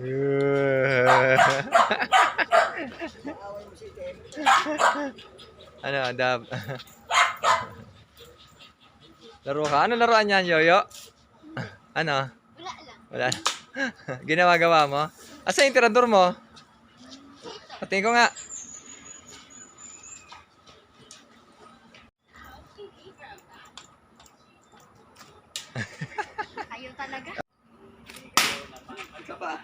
Ano, laro ka? Ano laruan yan, Yoyo? Ano? Wala lang. Ginawa-gawa mo? Asa yung tirador mo? Patingin ko nga. Ayaw talaga. Isa pa.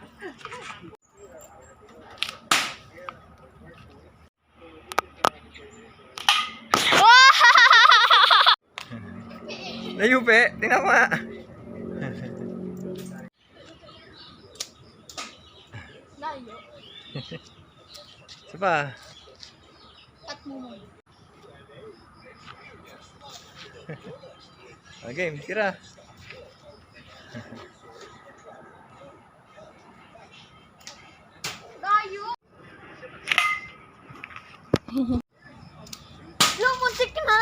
Nayupi. Tingnan mo nga. Layo. Isa pa. At mo. Okay, tira. Layo. Lumuntik na.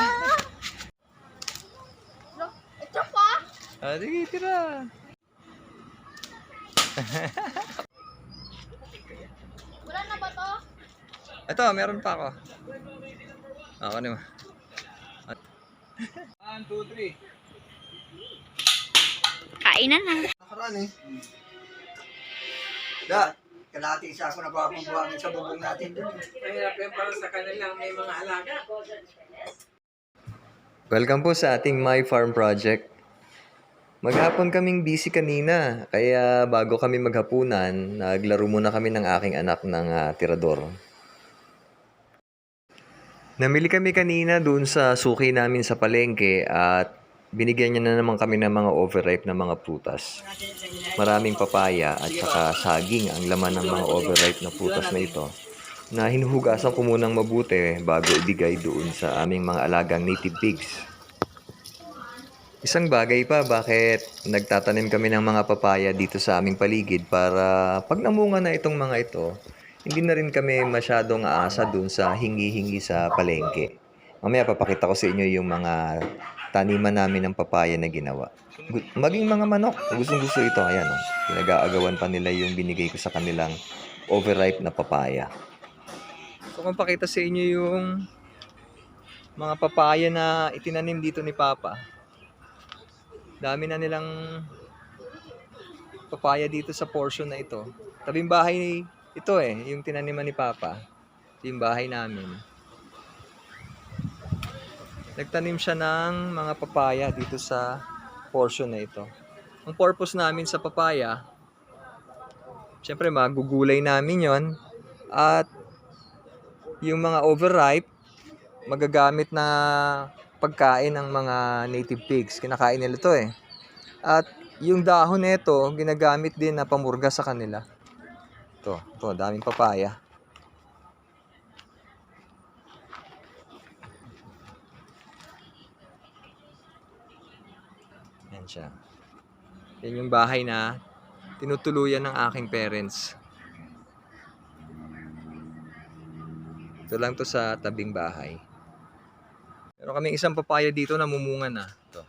Ito pa. Ah, sige, tira. Wala na ba to? Ito, meron pa ako. Ako naman. 1, 2, 3. Kainan na. Nakaraan eh. Da, kalahati isa ako napapabuhangin sa bubong natin dun. Mahirap yan para sa kanilang may mga alaga. Welcome po sa ating My Farm Project. Maghapon kaming busy kanina, kaya bago kami maghapunan, naglaro muna kami ng aking anak ng tirador. Namili kami kanina doon sa suki namin sa palengke at binigyan niya na naman kami ng mga overripe na mga prutas. Maraming papaya at saka saging ang laman ng mga overripe na prutas na ito na hinuhugasan ko munang mabuti bago ibigay doon sa aming mga alagang native pigs. Isang bagay pa bakit nagtatanim kami ng mga papaya dito sa aming paligid para pag namunga na itong mga ito, hindi na rin kami masyadong aasa dun sa hingi-hingi sa palengke. Mamaya papakita ko sa inyo yung mga taniman namin ng papaya na ginawa. Maging mga manok, gustong-gusto ito. Ayan, oh. Pinag-aagawan pa nila yung binigay ko sa kanilang overripe na papaya. So, kung pakita sa inyo yung mga papaya na itinanim dito ni Papa. Dami na nilang papaya dito sa portion na ito. Tabing bahay ito yung tinaniman ni Papa. Ito yung bahay namin. Nagtanim siya ng mga papaya dito sa portion na ito. Ang purpose namin sa papaya, syempre magugulay namin yon at yung mga overripe, magagamit na pagkain ng mga native pigs. Kinakain nila ito At yung dahon nito, ginagamit din na pamurga sa kanila. Ito, daming papaya. Yan siya. Yan yung bahay na tinutuluyan ng aking parents. Ito lang to sa tabing bahay. Pero kami isang papaya dito na mumunga na. Ito.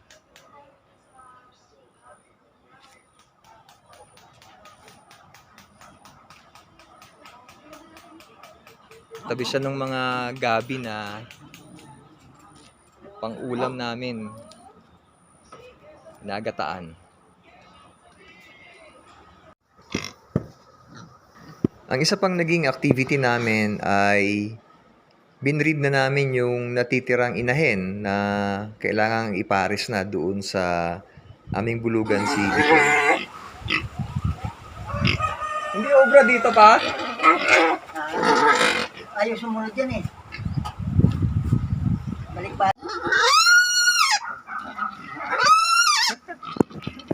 Tabi siya ng mga gabi na pang-ulam namin. Nagataan. Ang isa pang naging activity namin ay binreed na namin yung natitirang inahin na kailangang ipares na doon sa aming Bulugan City. Hindi obra dito pa? Ayaw sumunod yan eh. Balik pa.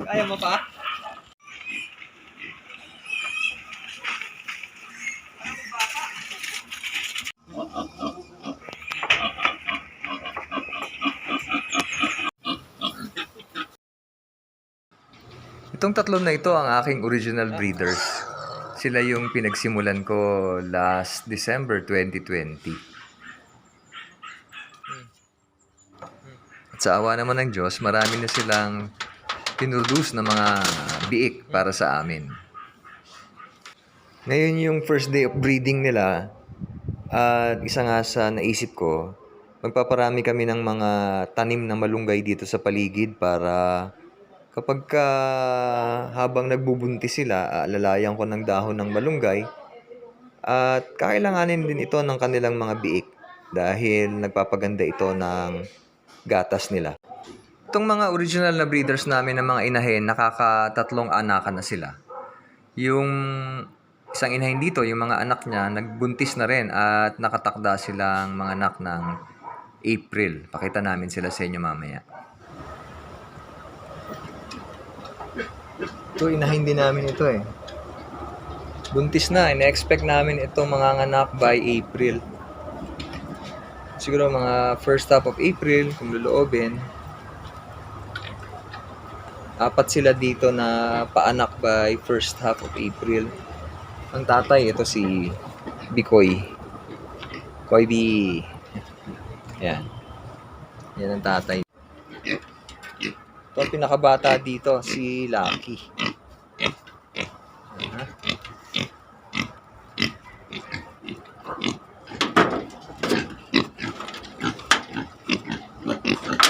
Kaya mo pa? Itong tatlo na ito ang aking original breeders. Sila yung pinagsimulan ko last December 2020. At sa awa naman ng Diyos, marami na silang pinroduce na mga biik para sa amin. Ngayon yung first day of breeding nila, at isa nga sa naisip ko, magpaparami kami ng mga tanim na malunggay dito sa paligid para kapag habang nagbubuntis sila, aalalayan ko ng dahon ng malunggay at kakailanganin din ito ng kanilang mga biik dahil nagpapaganda ito ng gatas nila. Itong mga original na breeders namin ng mga inahin, nakakatatlong anakan na sila. Yung isang inahin dito, yung mga anak niya, nagbuntis na rin at nakatakda silang mga anak ng April. Pakita namin sila sa inyo mamaya. Ito, inahin din namin ito eh. Buntis na, ina-expect namin itong mga anak by April. Siguro mga first half of April, kung luluobin. 4 sila dito na paanak by first half of April. Ang tatay, ito si Bikoy. Koy B. Yan. Yan ang tatay. Ito ang pinakabata dito, si Lucky.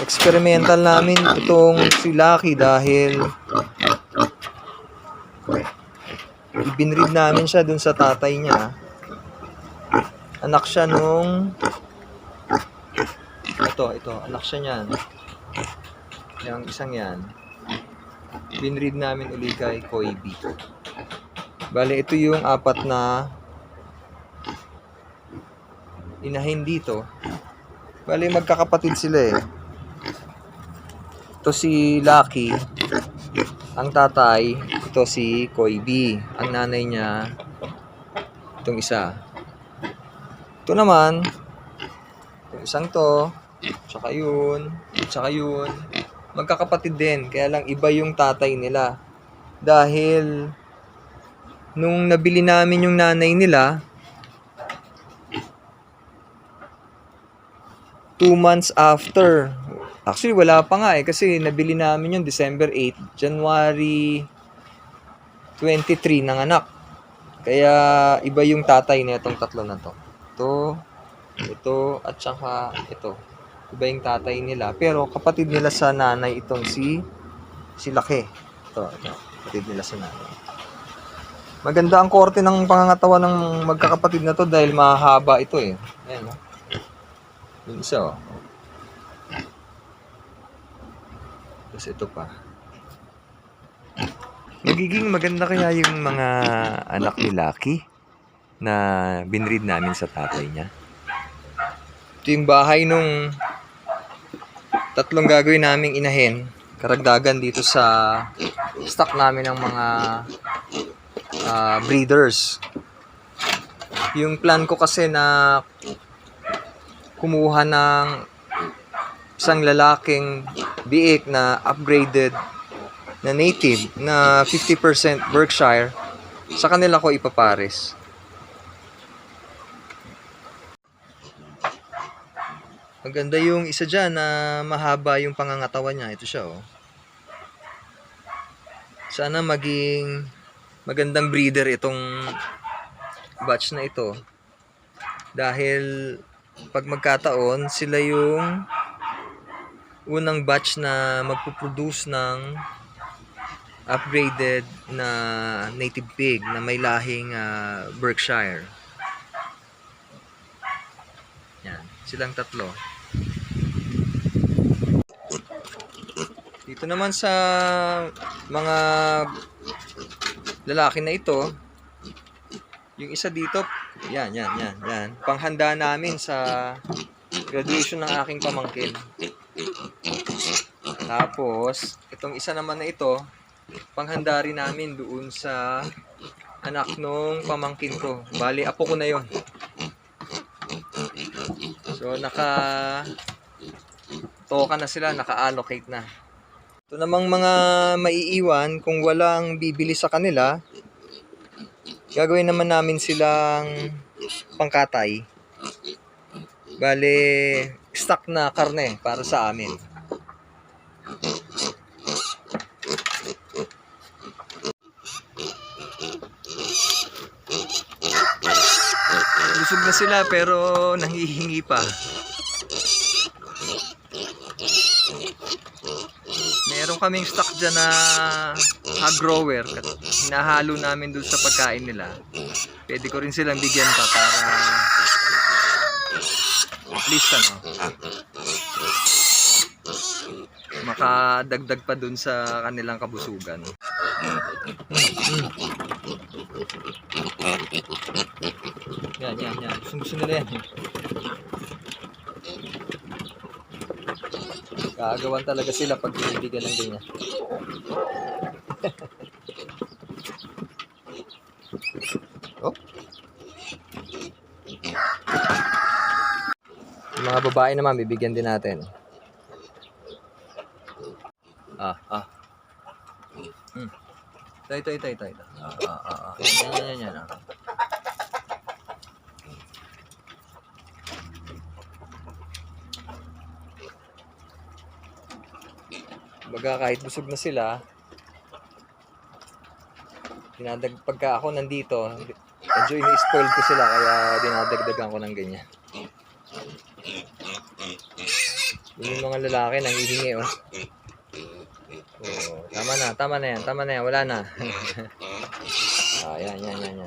Experimental namin itong si Lucky dahil ibinread namin siya dun sa tatay niya. Anak siya nung ito, anak siya niyan. Yung isang yan. Binread namin uli kay Koy B. Bale, ito yung 4 na inahin dito. Bale, magkakapatid sila eh. Ito si Lucky, ang tatay, ito si Koy B. Ang nanay niya, itong isa. Ito naman, yung isang to, tsaka yun, magkakapatid din. Kaya lang iba yung tatay nila. Dahil, nung nabili namin yung nanay nila, 2 months after. Actually, wala pa nga eh. Kasi nabili namin yung December 8, January 23 ng anak. Kaya iba yung tatay na itong tatlo na to. Ito, at saka ito. Iba yung tatay nila. Pero kapatid nila sa nanay itong si Laki. Ito. Kapatid nila sa nanay. Maganda ang korte ng pangangatawan ng magkakapatid na to dahil mahaba ito eh. Ayan, no? Yung isa, oh. Tapos ito pa. Magiging maganda kaya yung mga anak ni Lucky na binread namin sa tatay niya. Ito yung bahay nung 3 gagawin naming inahin. Karagdagan dito sa stock namin ng mga breeders. Yung plan ko kasi na kumuha ng isang lalaking biik na upgraded na native na 50% Berkshire, sa kanila ko ipapares. Maganda yung isa dyan na mahaba yung pangangatawan niya. Ito siya, oh. Sana maging magandang breeder itong batch na ito. Dahil pag magkataon, sila yung unang batch na magpuproduce ng upgraded na native pig na may lahing Berkshire. Yan, silang 3. Dito naman sa mga lalaki na ito, yung isa dito, yan. Panghanda namin sa graduation ng aking pamangkin. Tapos, itong isa naman na ito, panghanda rin namin doon sa anak nung pamangkin ko. Bali, apo ko na yon. So, toka na sila, naka-allocate na. Ito namang mga maiiwan, kung walang bibili sa kanila, gagawin naman namin silang pangkatay. Bale, stock na karne para sa amin. busog na sila pero nanghihingi pa. Meron kaming stock dyan na hog grower. Hinahalo namin dun sa pagkain nila. Pwede ko rin silang bigyan pa para at least makadagdag pa dun sa kanilang kabusugan. Yan. Gusto nila yan. Kaagawan talaga sila pag binibigyan ng ganyan. Oh. Yung mga babae naman, bibigyan din natin. Ito. Yan. Baga kahit busog na sila, pagka ako nandito, medyo ini-spoil ko sila kaya dinadagdagan ko ng ganyan. Yung mga lalaki nanghihingi oh. Oh, tama na yan, wala na. Yan.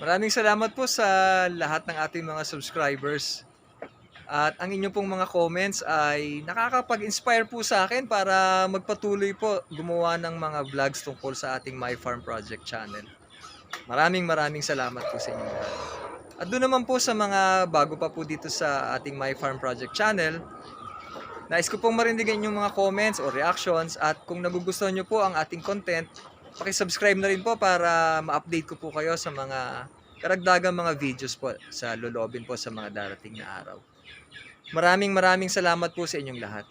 Maraming salamat po sa lahat ng ating mga subscribers. At ang inyong pong mga comments ay nakakapag-inspire po sa akin para magpatuloy po gumawa ng mga vlogs tungkol sa ating My Farm Project channel. Maraming salamat po sa inyo. At doon naman po sa mga bago pa po dito sa ating My Farm Project channel, nais ko pong marindigan yung mga comments o reactions at kung nagugustuhan nyo po ang ating content, pakisubscribe na rin po para ma-update ko po kayo sa mga karagdagang mga videos po sa loloobin po sa mga darating na araw. Maraming salamat po sa inyong lahat.